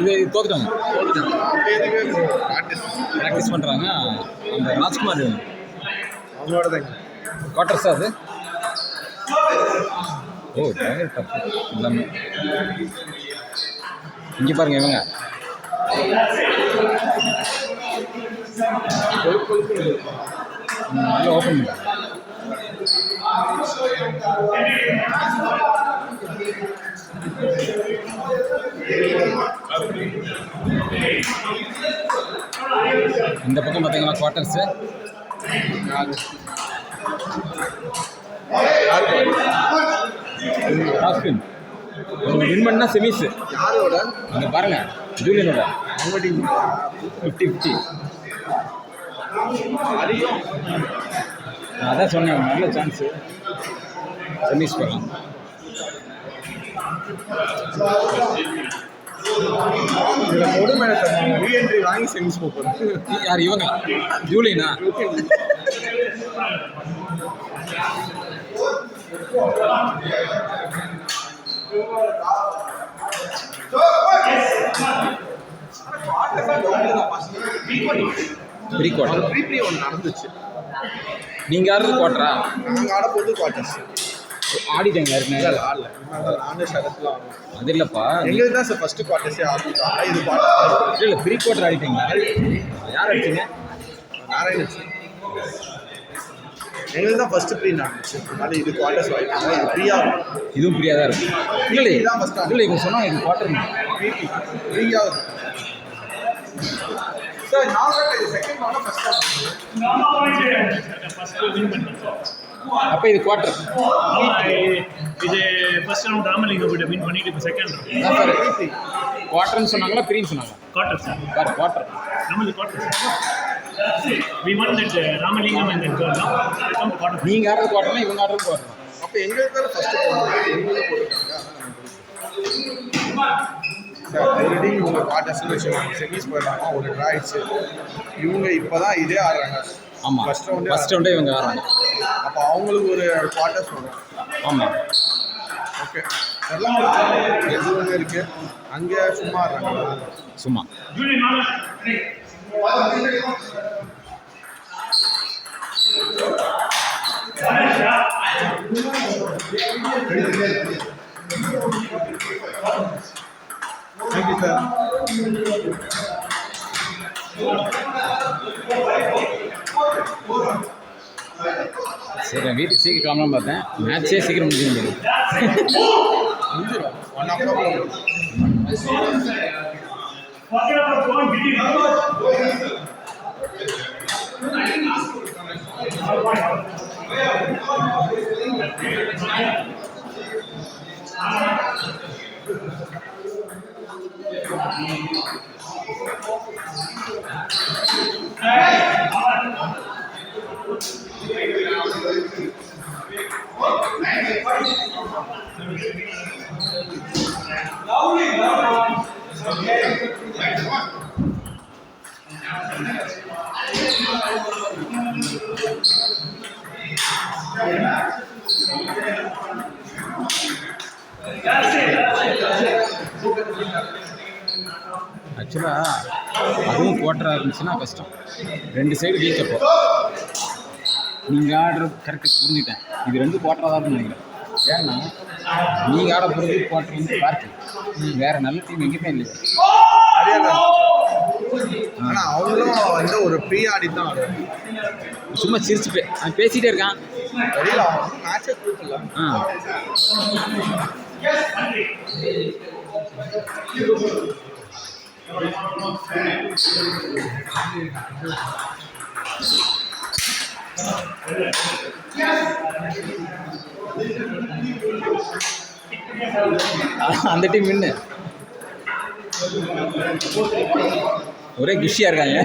இது தோத்துட்டாங்க. ப்ராக்டிஸ் பண்ணுறாங்க. அந்த ராஜ்குமார் அவங்களோட தாங்க குவார்டர்ஸா அது. ஓ எல்லாமே இங்கே பாருங்க இவங்க நல்லா ஓப்பன் பண்ணுறாங்க. இந்த பக்கம் பார்த்தீங்கன்னா குவார்டர்ஸு டாஸ்பின் வின் பண்ணால் செமிஸு யாரோட அங்கே பாருங்கள் ஜூலியனோட அவங்க டீம் 50-50. அதான் சொன்னேன் நல்ல சான்ஸு செமிஸ் போகலாம். இதில் பொது மேலே ரீஎன்ட்ரி வாங்கி செமிஸ் போகிறோம். யார் இவங்க ஜூலியனா? ப்ரீ குவார்டர் ப்ரீ ஒன்று நடந்துச்சு. நீங்கள் ஆடுறது குவார்டரா? நாங்கள் ஆட போது குவார்டர்ஸ் ஆடிட்டேங்க ஆடல. நானும் சரத்தில் ஆடுவோம். அது இல்லைப்பா, எங்களுக்கு தான் சார் ஃபஸ்ட்டு குவார்டர்ஸே ஆடிட்டாங்க. இது குவார்டர் இல்லை ப்ரீ குவார்டர் ஆடிட்டீங்களா? யார் அடிச்சிங்க? நாராயணச்சு. எங்களுக்கு தான் ஃபஸ்ட்டு ப்ரீ நடந்துச்சு. அதனால இது குவார்டர்ஸ் வாங்கிட்டாங்க. இது ஃப்ரீயாக இருக்கும். இதுவும் ஃப்ரீயாக தான் இருக்கும். இல்லை இல்லை இவங்க சொன்னாங்க இது குவார்டர் ஃப்ரீயாக இருக்கும் சார். நான் இது செகண்ட் வாங்க அப்போ இது குவார்டர். இது ஃபர்ஸ்ட் ரவுண்ட் ராமலிங்கம் கிட்ட வின் பண்ணிட்டு இப்போ செகண்ட் ரவுண்ட் சார் குவார்டர்னு சொன்னாங்களா ப்ரீன்னு சொன்னாங்க? Quarter sir. சார் குவார்டர் நம்மளுக்கு quarter sir. We won that Ramalingam and quarter. நீங்கள் ஆடுறது குவார்டர்னா இவங்க ஆடுறது குவார்டர். அப்போ எங்களுக்கு தான் ஃபஸ்ட்டு போட்டுருக்காங்க. சார் ஆல்ரெடி இவங்க குவார்டர்ஸ்னு வச்சுருக்காங்க. செமிஸ் போயிடலாமா ஒரு ட்ரா ஆயிடுச்சு. இவங்க இப்போ தான் இதே ஆடுறாங்க. ஆமாம் ஃபஸ்ட் ரவுண்டே இவங்க ஆடுறாங்க. அப்போ அவங்களுக்கு ஒரு குவார்டர்ஸ் வரும். ஆமாம் ஓகே எல்லாம் எது ஒன்று இருக்குது. அங்கே சும்மா ஆடுறாங்க. சும்மா தேங்க்யூ சார். சரி நான் வீட்டுக்கு சீக்கிரம் கிளம்பலாம் பார்த்தேன். மேட்ச்சே சீக்கிரம் முடிஞ்சிடும். 1 o'clock. ஆக்சுவலாக அதுவும் குவார்டராக இருந்துச்சுன்னா கஷ்டம். 2 சைடு வீக். அப்போ நீங்கள் ஆடுறது கரெக்டாக புரிஞ்சுட்டேன். இது 2 குவார்டராக தான் இருக்குன்னு நினைக்கிறேன். ஏன்னா நீங்கள் ஆட போகிறது குவார்டர் வந்து பார்த்து வேறு நல்ல டீம் எங்கேயுமே இல்லையா? ஆனால் அவங்களும் வந்து ஒரு ப்ரீ ஆடி தான் ஆடுவாங்க. சும்மா சிரிச்சுட்டு அவன் பேசிகிட்டே இருக்கான். தெரியல அவங்க மேட்சே கொடுக்கல. அந்த டீம் வின்னு. ஒரே குஷியாக இருக்காங்க.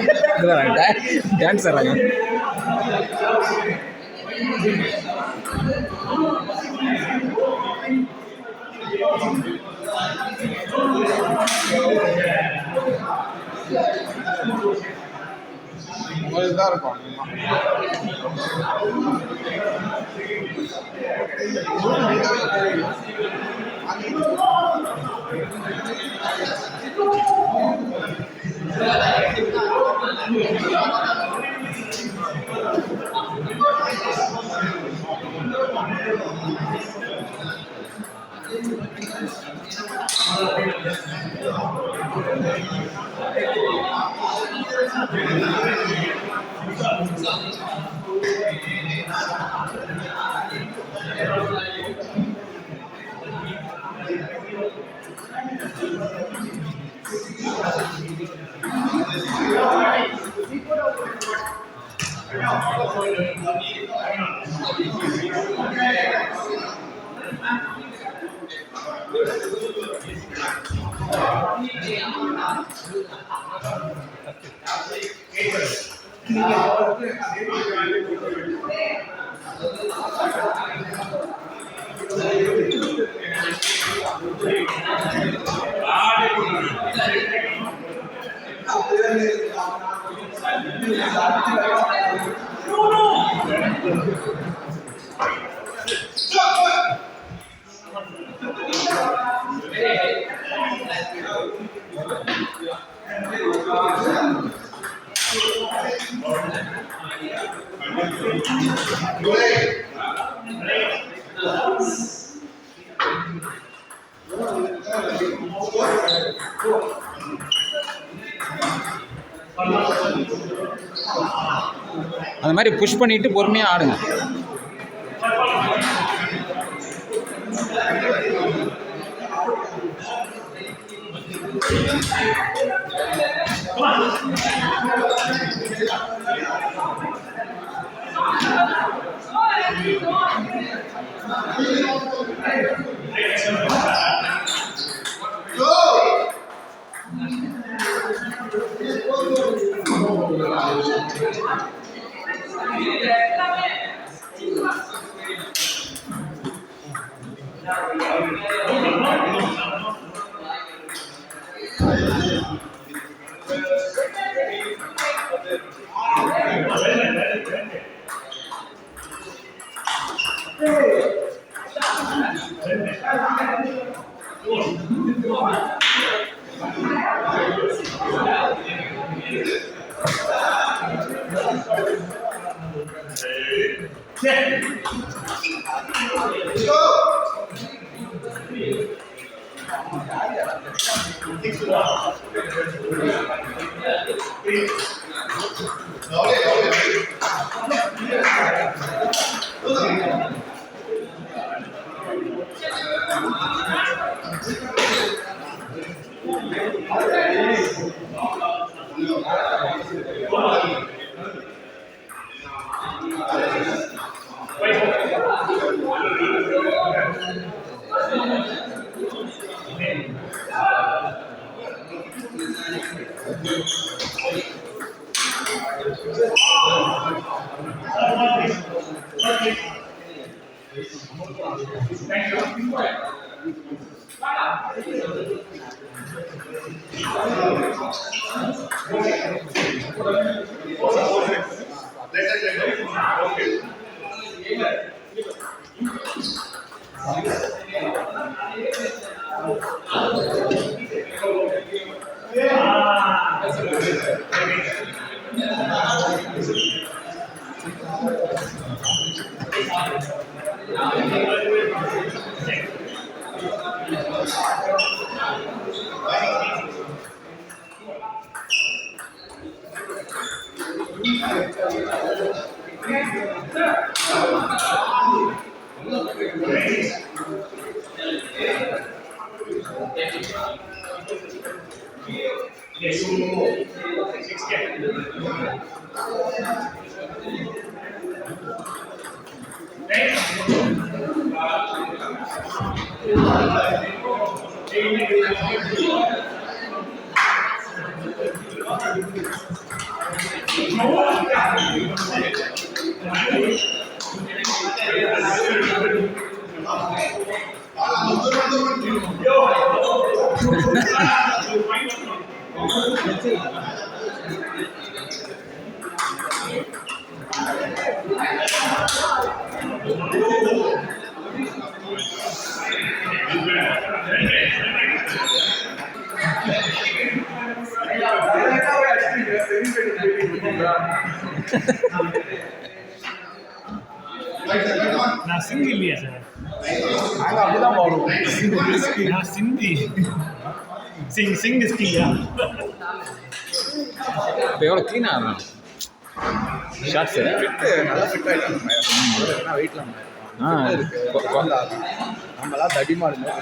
டான்ஸ் ஆடுறாங்க. உங்களுக்கு தான் இருக்கும். அந்த மாதிரி புஷ் பண்ணிட்டு பொறுமையாக ஆடுங்க. நான் சிந்தி இல்லையா சார்? நாங்கள் அப்படி தான் பாடுவோம். நான் சிந்தி. சிங் ஸ்கிங்கா? இப்போ எவ்வளோ க்ளீனாக ஆடுறான் ஷார்ட்ஸு. ஃபிட்டு நல்லா ஃபிட் ஆகிட்டாங்க. வெயிட்லாம் நம்மளாம் தடிமா இருந்தோம்.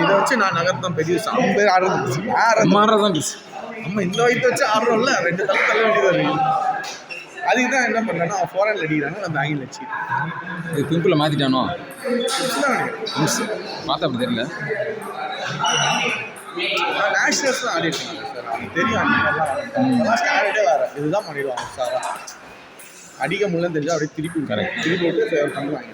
இதை வச்சு நான் நகர்த்தான் பெரிய விஷயம். அவங்க பேர் ஆடுறது மாறுறதான் பீஸ். நம்ம இந்த வயிற்று வச்சு ஆடுறோம்ல, 2 தலை தள்ள வேண்டியதாக இருக்கு. அதுக்கு தான் என்ன பண்ணுறேன்னா அவன் ஃபாரினில் அடிக்கிறாங்க, நம்ம பேங்கில் வச்சு இது பிம்பிளை மாற்றிட்டானோ மிஸ் பார்த்தா அப்படி தெரியல. நேஷனல்ஸ் தான் ஆடிட்டுருக்காங்க சார். அவனுக்கு தெரியும் அதெல்லாம் ஸ்டாண்டர்டே வேறு. இதுதான் பண்ணிடுவாங்க சார். அடிக்க முடியலன்னு தெரிஞ்சா அப்படியே திருப்பி கரெக்ட் திருப்பி விட்டு பண்ணுவாங்க.